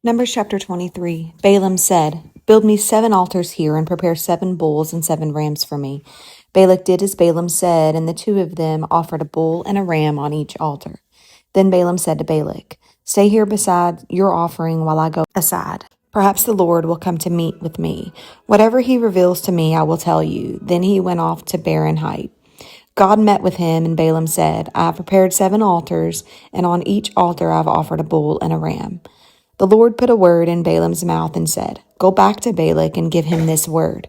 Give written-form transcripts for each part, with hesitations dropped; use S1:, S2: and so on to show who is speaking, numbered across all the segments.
S1: Numbers chapter 23. Balaam said, "Build me 7 altars here and prepare 7 bulls and 7 rams for me." Balak did as Balaam said, and the 2 of them offered a bull and a ram on each altar. Then Balaam said to Balak, "Stay here beside your offering while I go aside. Perhaps the Lord will come to meet with me. Whatever he reveals to me, I will tell you." Then he went off to Barren Height. God met with him, and Balaam said, "I have prepared 7 altars, and on each altar I have offered a bull and a ram." The Lord put a word in Balaam's mouth and said, "Go back to Balak and give him this word."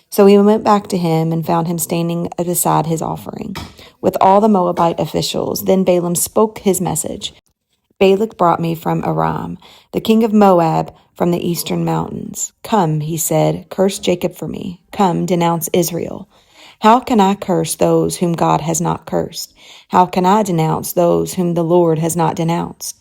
S1: So he went back to him and found him standing beside his offering, with all the Moabite officials. Then Balaam spoke his message. "Balak brought me from Aram, the king of Moab, from the eastern mountains. Come," he said, "curse Jacob for me. Come, denounce Israel." How can I curse those whom God has not cursed? How can I denounce those whom the Lord has not denounced?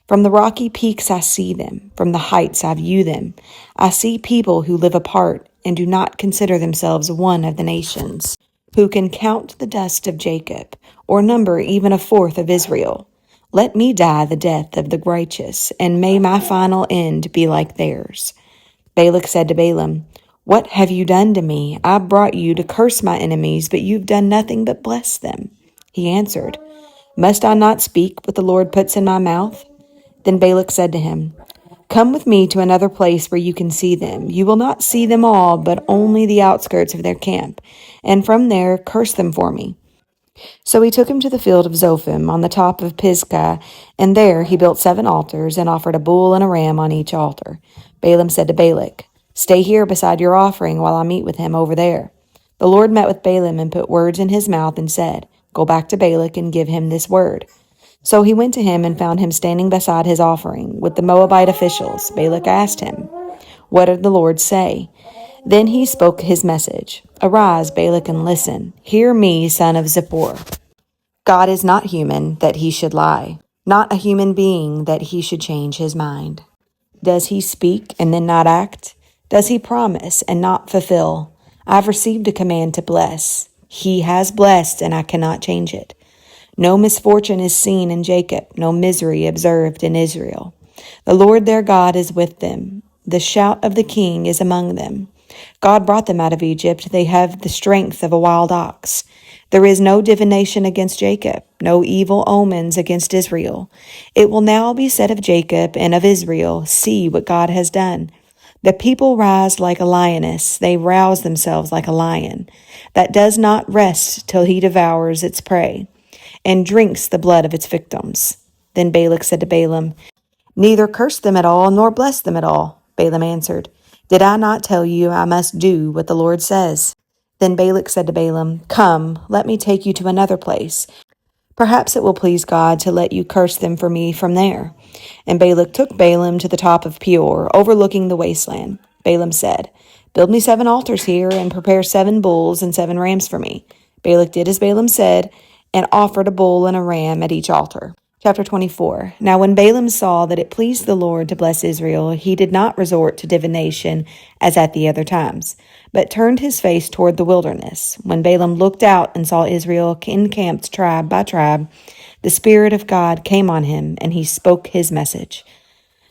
S1: From the rocky peaks I see them, from the heights I view them. I see people who live apart and do not consider themselves one of the nations, who can count the dust of Jacob, or number even a fourth of Israel. Let me die the death of the righteous, and may my final end be like theirs. Balak said to Balaam, "What have you done to me? I brought you to curse my enemies, but you've done nothing but bless them." He answered, "Must I not speak what the Lord puts in my mouth?" Then Balak said to him, "Come with me to another place where you can see them. You will not see them all, but only the outskirts of their camp, and from there curse them for me." So he took him to the field of Zophim on the top of Pisgah, and there he built 7 altars and offered a bull and a ram on each altar. Balaam said to Balak, "Stay here beside your offering while I meet with him over there." The Lord met with Balaam and put words in his mouth and said, "Go back to Balak and give him this word." So he went to him and found him standing beside his offering with the Moabite officials. Balak asked him, "What did the Lord say?" Then he spoke his message. "Arise, Balak, and listen. Hear me, son of Zippor. God is not human that he should lie, not a human being that he should change his mind. Does he speak and then not act? Does he promise and not fulfill? I've received a command to bless. He has blessed, and I cannot change it. No misfortune is seen in Jacob, no misery observed in Israel. The Lord their God is with them. The shout of the king is among them. God brought them out of Egypt. They have the strength of a wild ox. There is no divination against Jacob, no evil omens against Israel. It will now be said of Jacob and of Israel, see what God has done. The people rise like a lioness. They rouse themselves like a lion that does not rest till he devours its prey and drinks the blood of its victims. Then Balak said to Balaam, "Neither curse them at all, nor bless them at all." Balaam answered, "Did I not tell you I must do what the Lord says?" Then Balak said to Balaam, "Come, let me take you to another place. Perhaps it will please God to let you curse them for me from there." And Balak took Balaam to the top of Peor, overlooking the wasteland. Balaam said, "Build me 7 altars here, and prepare 7 bulls and 7 rams for me." Balak did as Balaam said, and offered a bull and a ram at each altar. Chapter 24. Now when Balaam saw that it pleased the Lord to bless Israel, he did not resort to divination as at the other times, but turned his face toward the wilderness. When Balaam looked out and saw Israel encamped tribe by tribe, the Spirit of God came on him, and he spoke his message.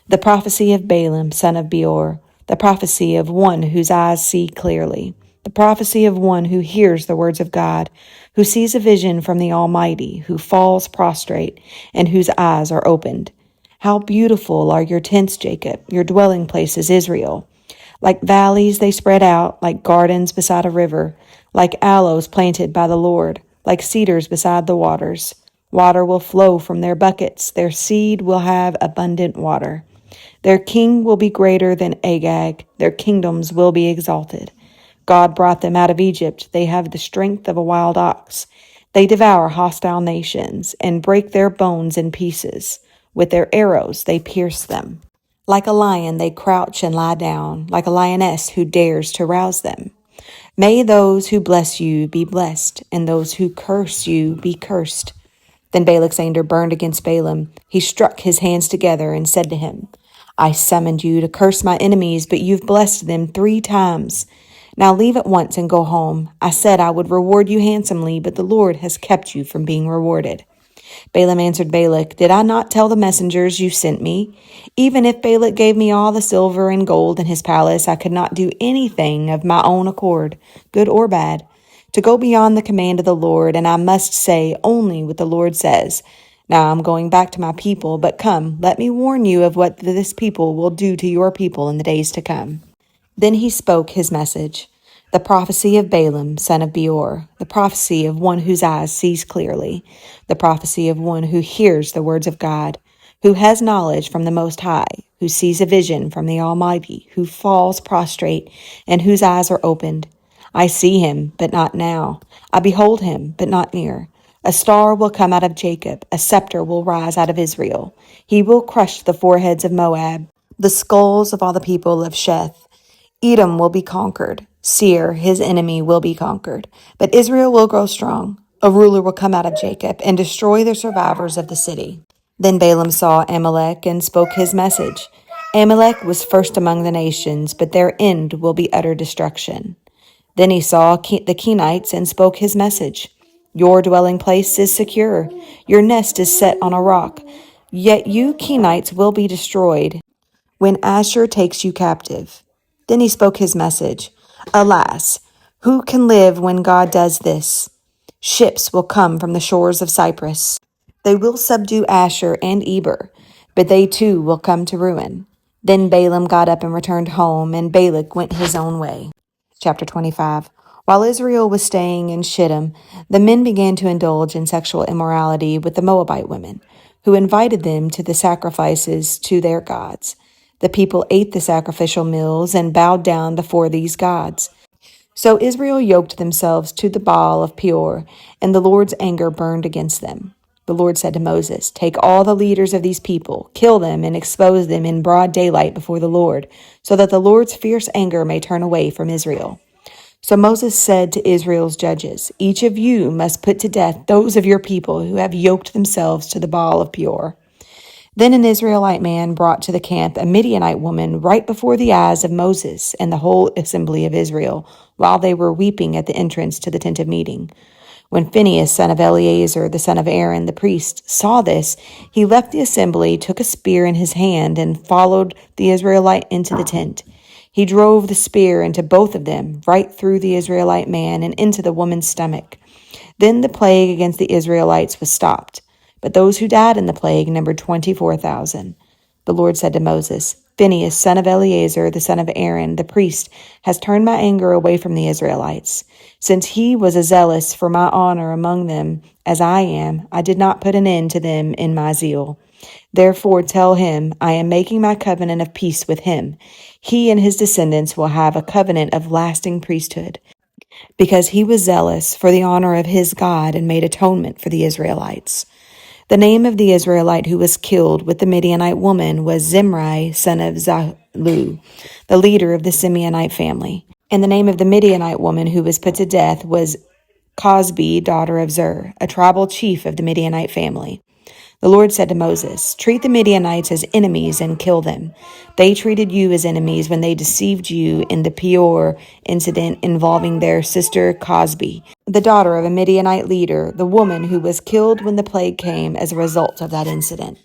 S1: The prophecy of Balaam, son of Beor, the prophecy of one whose eyes see clearly, the prophecy of one who hears the words of God, who sees a vision from the Almighty, who falls prostrate, and whose eyes are opened. How beautiful are your tents, Jacob, your dwelling places, Israel. Like valleys they spread out, like gardens beside a river, like aloes planted by the Lord, like cedars beside the waters. Water will flow from their buckets, their seed will have abundant water. Their king will be greater than Agag, their kingdoms will be exalted. God brought them out of Egypt. They have the strength of a wild ox. They devour hostile nations and break their bones in pieces. With their arrows they pierce them. Like a lion they crouch and lie down, like a lioness who dares to rouse them. May those who bless you be blessed, and those who curse you be cursed. Then Balak's anger burned against Balaam. He struck his hands together and said to him, "I summoned you to curse my enemies, but you've blessed them 3 times. Now leave at once and go home. I said I would reward you handsomely, but the Lord has kept you from being rewarded." Balaam answered Balak, Did I not tell the messengers you sent me? Even if Balak gave me all the silver and gold in his palace, I could not do anything of my own accord, good or bad, to go beyond the command of the Lord, and I must say only what the Lord says. Now I'm going back to my people, but come, let me warn you of what this people will do to your people in the days to come. Then he spoke his message, the prophecy of Balaam, son of Beor, the prophecy of one whose eyes sees clearly, the prophecy of one who hears the words of God, who has knowledge from the Most High, who sees a vision from the Almighty, who falls prostrate, and whose eyes are opened. I see him, but not now. I behold him, but not near. A star will come out of Jacob, a scepter will rise out of Israel. He will crush the foreheads of Moab, the skulls of all the people of Sheth. Edom will be conquered. Seir, his enemy, will be conquered. But Israel will grow strong. A ruler will come out of Jacob and destroy the survivors of the city. Then Balaam saw Amalek and spoke his message. Amalek was first among the nations, but their end will be utter destruction. Then he saw the Kenites and spoke his message. Your dwelling place is secure. Your nest is set on a rock. Yet you Kenites will be destroyed when Asshur takes you captive. Then he spoke his message. Alas, who can live when God does this? Ships will come from the shores of Cyprus. They will subdue Asshur and Eber, but they too will come to ruin. Then Balaam got up and returned home, and Balak went his own way. Chapter 25. While Israel was staying in Shittim, the men began to indulge in sexual immorality with the Moabite women, who invited them to the sacrifices to their gods. The people ate the sacrificial meals and bowed down before these gods. So Israel yoked themselves to the Baal of Peor, and the Lord's anger burned against them. The Lord said to Moses, Take all the leaders of these people, kill them, and expose them in broad daylight before the Lord, so that the Lord's fierce anger may turn away from Israel. So Moses said to Israel's judges, Each of you must put to death those of your people who have yoked themselves to the Baal of Peor. Then an Israelite man brought to the camp a Midianite woman right before the eyes of Moses and the whole assembly of Israel, while they were weeping at the entrance to the tent of meeting. When Phinehas, son of Eleazar, the son of Aaron, the priest, saw this, he left the assembly, took a spear in his hand, and followed the Israelite into the tent. He drove the spear into both of them, right through the Israelite man and into the woman's stomach. Then the plague against the Israelites was stopped. But those who died in the plague numbered 24,000. The Lord said to Moses, Phinehas, son of Eleazar, the son of Aaron, the priest, has turned my anger away from the Israelites. Since he was as zealous for my honor among them as I am, I did not put an end to them in my zeal. Therefore tell him, I am making my covenant of peace with him. He and his descendants will have a covenant of lasting priesthood, because he was zealous for the honor of his God and made atonement for the Israelites. The name of the Israelite who was killed with the Midianite woman was Zimri, son of Zalu, the leader of the Simeonite family. And the name of the Midianite woman who was put to death was Cosbi, daughter of Zur, a tribal chief of the Midianite family. The Lord said to Moses, Treat the Midianites as enemies and kill them. They treated you as enemies when they deceived you in the Peor incident involving their sister Cosbi, the daughter of a Midianite leader, the woman who was killed when the plague came as a result of that incident.